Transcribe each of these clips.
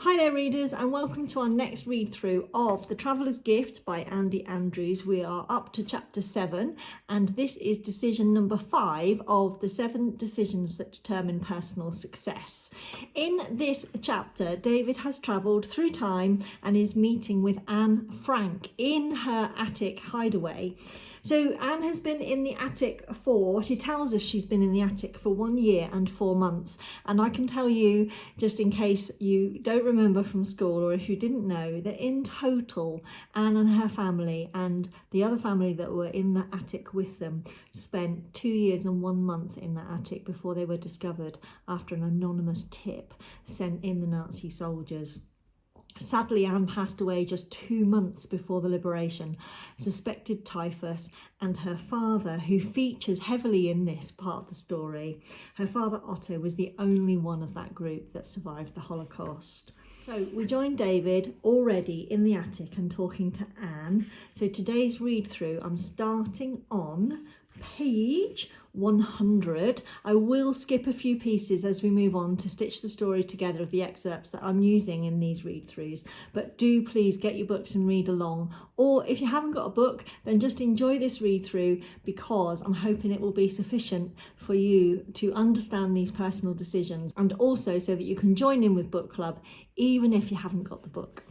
Hi there readers, and welcome to our next read through of The Traveller's Gift by Andy Andrews. We are up to chapter 7 and this is decision number 5 of the 7 decisions that determine personal success. In this chapter, David has travelled through time and is meeting with Anne Frank in her attic hideaway. So Anne has been in the attic she tells us she's been in the attic for 1 year and 4 months. And I can tell you, just in case you don't remember from school or if you didn't know, that in total, Anne and her family and the other family that were in the attic with them spent 2 years and 1 month in the attic before they were discovered after an anonymous tip sent in the Nazi soldiers. Sadly, Anne passed away just 2 months before the liberation, suspected typhus, and her father, who features heavily in this part of the story, her father Otto was the only one of that group that survived the Holocaust. So we join David already in the attic and talking to Anne. So today's read through, I'm starting on page 100. I will skip a few pieces as we move on to stitch the story together of the excerpts that I'm using in these read-throughs, but do please get your books and read along, or if you haven't got a book, then just enjoy this read-through, because I'm hoping it will be sufficient for you to understand these personal decisions, and also so that you can join in with book club even if you haven't got the book.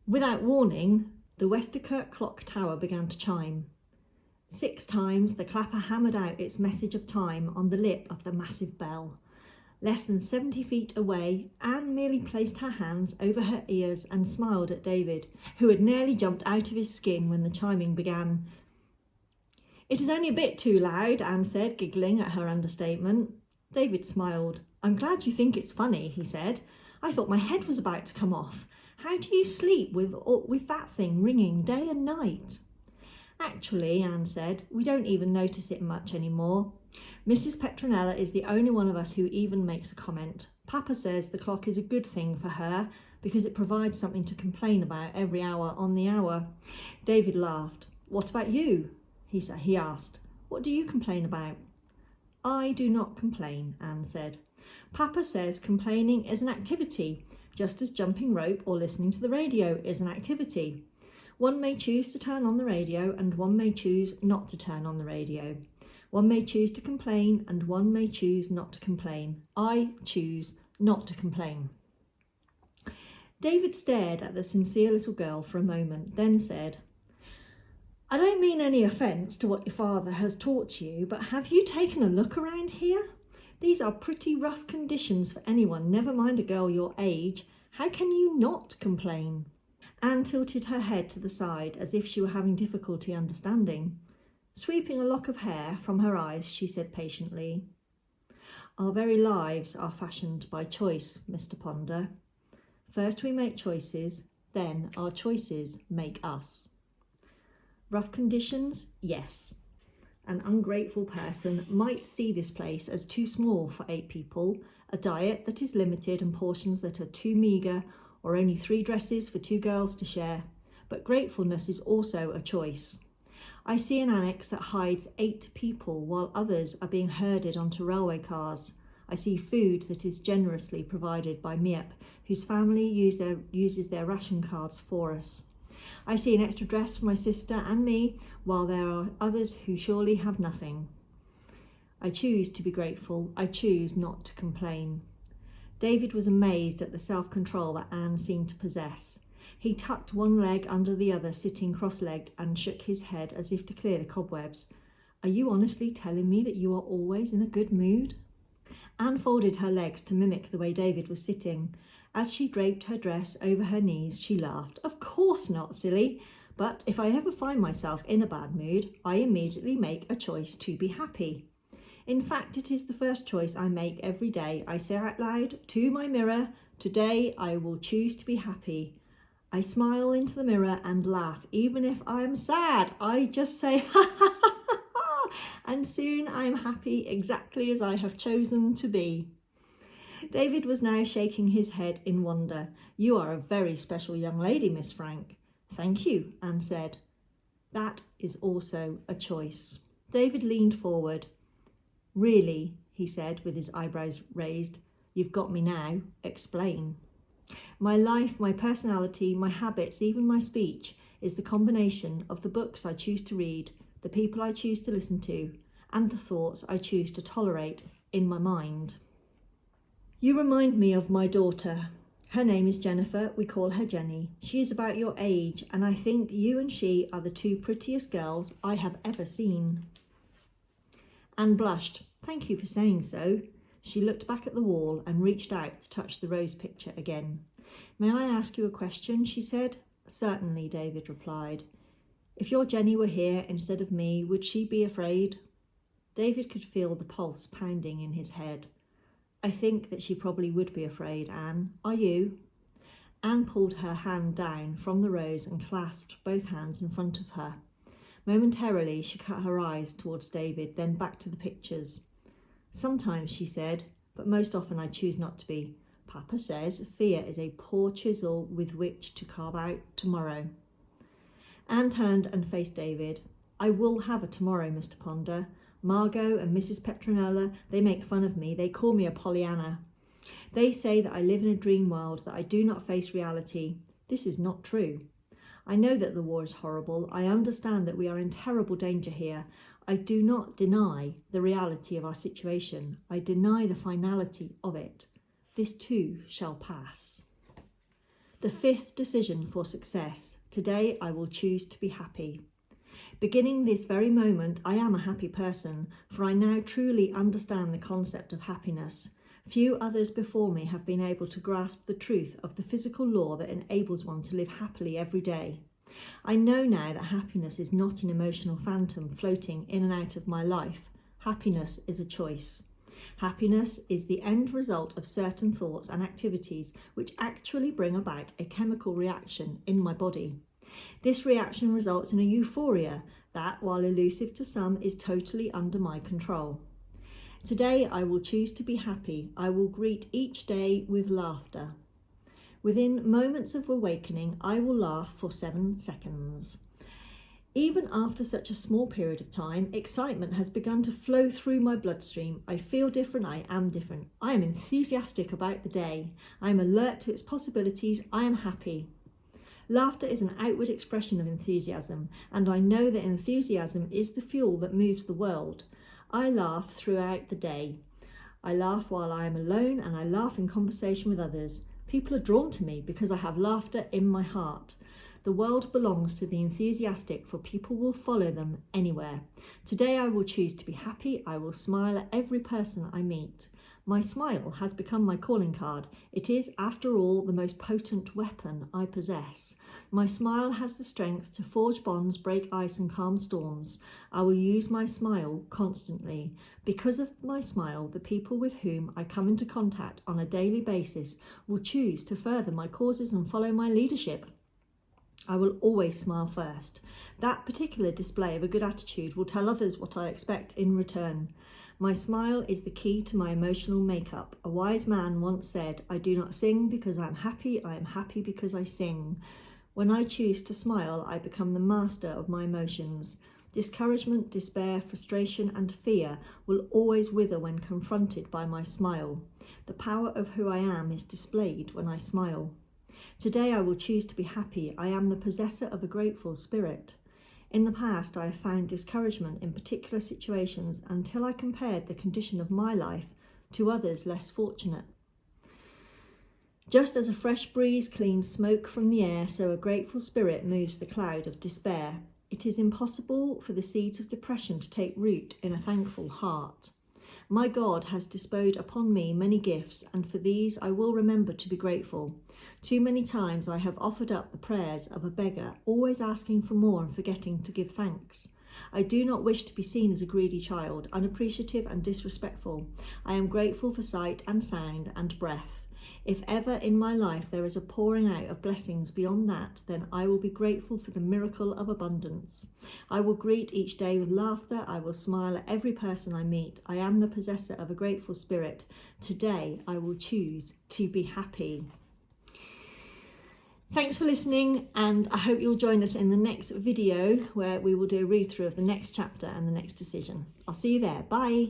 Without warning, the Westerkirk clock tower began to chime. 6 times the clapper hammered out its message of time on the lip of the massive bell. Less than 70 feet away, Anne merely placed her hands over her ears and smiled at David, who had nearly jumped out of his skin when the chiming began. "It is only a bit too loud," Anne said, giggling at her understatement. David smiled. "I'm glad you think it's funny," he said. "I thought my head was about to come off. How do you sleep with that thing ringing day and night?" "Actually," Anne said, "we don't even notice it much anymore. Mrs. Petronella is the only one of us who even makes a comment. Papa says the clock is a good thing for her because it provides something to complain about every hour on the hour." David laughed. "What about you?" he asked. "What do you complain about?" "I do not complain," Anne said. "Papa says complaining is an activity, just as jumping rope or listening to the radio is an activity. One may choose to turn on the radio and one may choose not to turn on the radio. One may choose to complain and one may choose not to complain. I choose not to complain." David stared at the sincere little girl for a moment, then said, "I don't mean any offence to what your father has taught you, but have you taken a look around here? These are pretty rough conditions for anyone, never mind a girl your age. How can you not complain?" Anne tilted her head to the side as if she were having difficulty understanding. Sweeping a lock of hair from her eyes, she said patiently, "Our very lives are fashioned by choice, Mr. Ponder. First we make choices, then our choices make us. Rough conditions? Yes. An ungrateful person might see this place as too small for 8 people, a diet that is limited and portions that are too meagre, or only 3 dresses for 2 girls to share. But gratefulness is also a choice. I see an annex that hides 8 people while others are being herded onto railway cars. I see food that is generously provided by Miep, whose family uses their ration cards for us. I see an extra dress for my sister and me, while there are others who surely have nothing. I choose to be grateful. I choose not to complain." David was amazed at the self-control that Anne seemed to possess. He tucked one leg under the other, sitting cross-legged, and shook his head as if to clear the cobwebs. "Are you honestly telling me that you are always in a good mood?" Anne folded her legs to mimic the way David was sitting. As she draped her dress over her knees, she laughed. "Of course not, silly. But if I ever find myself in a bad mood, I immediately make a choice to be happy. In fact, it is the first choice I make every day. I say out loud to my mirror, 'Today I will choose to be happy.' I smile into the mirror and laugh. Even if I am sad, I just say, 'Ha ha ha ha ha,' and soon I am happy exactly as I have chosen to be." David was now shaking his head in wonder. "You are a very special young lady, Miss Frank." "Thank you," Anne said. "That is also a choice." David leaned forward. "Really," he said with his eyebrows raised, "you've got me now. Explain." My life, my personality, my habits, even my speech is the combination of the books I choose to read, the people I choose to listen to, and the thoughts I choose to tolerate in my mind. You remind me of my daughter. Her name is Jennifer. We call her Jenny. She is about your age, and I think you and she are the two prettiest girls I have ever seen. Anne blushed. Thank you for saying so. She looked back at the wall and reached out to touch the rose picture again. May I ask you a question? She said. Certainly, David replied. If your Jenny were here instead of me, would she be afraid? David could feel the pulse pounding in his head. I think that she probably would be afraid, Anne. Are you? Anne pulled her hand down from the rose and clasped both hands in front of her. Momentarily, she cut her eyes towards David, then back to the pictures. Sometimes, she said, but most often I choose not to be. Papa says fear is a poor chisel with which to carve out tomorrow. Anne turned and faced David. I will have a tomorrow, Mr. Ponder. Margot and Mrs. Petronella, they make fun of me. They call me a Pollyanna. They say that I live in a dream world, that I do not face reality. This is not true. I know that the war is horrible. I understand that we are in terrible danger here. I do not deny the reality of our situation. I deny the finality of it. This too shall pass. The fifth decision for success. Today I will choose to be happy. Beginning this very moment, I am a happy person, for I now truly understand the concept of happiness. Few others before me have been able to grasp the truth of the physical law that enables one to live happily every day. I know now that happiness is not an emotional phantom floating in and out of my life. Happiness is a choice. Happiness is the end result of certain thoughts and activities which actually bring about a chemical reaction in my body. This reaction results in a euphoria that, while elusive to some, is totally under my control. Today I will choose to be happy. I will greet each day with laughter. Within moments of awakening, I will laugh for 7 seconds. Even after such a small period of time, excitement has begun to flow through my bloodstream. I feel different. I am different. I am enthusiastic about the day. I am alert to its possibilities. I am happy. Laughter is an outward expression of enthusiasm, and I know that enthusiasm is the fuel that moves the world. I laugh throughout the day. I laugh while I am alone, and I laugh in conversation with others. People are drawn to me because I have laughter in my heart. The world belongs to the enthusiastic, for people will follow them anywhere. Today I will choose to be happy. I will smile at every person I meet. My smile has become my calling card. It is, after all, the most potent weapon I possess. My smile has the strength to forge bonds, break ice and calm storms. I will use my smile constantly. Because of my smile, the people with whom I come into contact on a daily basis will choose to further my causes and follow my leadership. I will always smile first. That particular display of a good attitude will tell others what I expect in return. My smile is the key to my emotional makeup. A wise man once said, I do not sing because I am happy because I sing. When I choose to smile, I become the master of my emotions. Discouragement, despair, frustration, and fear will always wither when confronted by my smile. The power of who I am is displayed when I smile. Today I will choose to be happy. I am the possessor of a grateful spirit. In the past, I have found discouragement in particular situations until I compared the condition of my life to others less fortunate. Just as a fresh breeze cleans smoke from the air, so a grateful spirit moves the cloud of despair. It is impossible for the seeds of depression to take root in a thankful heart. My God has bestowed upon me many gifts, and for these I will remember to be grateful. Too many times I have offered up the prayers of a beggar, always asking for more and forgetting to give thanks. I do not wish to be seen as a greedy child, unappreciative and disrespectful. I am grateful for sight and sound and breath. If ever in my life there is a pouring out of blessings beyond that, then I will be grateful for the miracle of abundance. I will greet each day with laughter. I will smile at every person I meet. I am the possessor of a grateful spirit. Today I will choose to be happy. Thanks for listening, and I hope you'll join us in the next video where we will do a read through of the next chapter and the next decision. I'll see you there. Bye.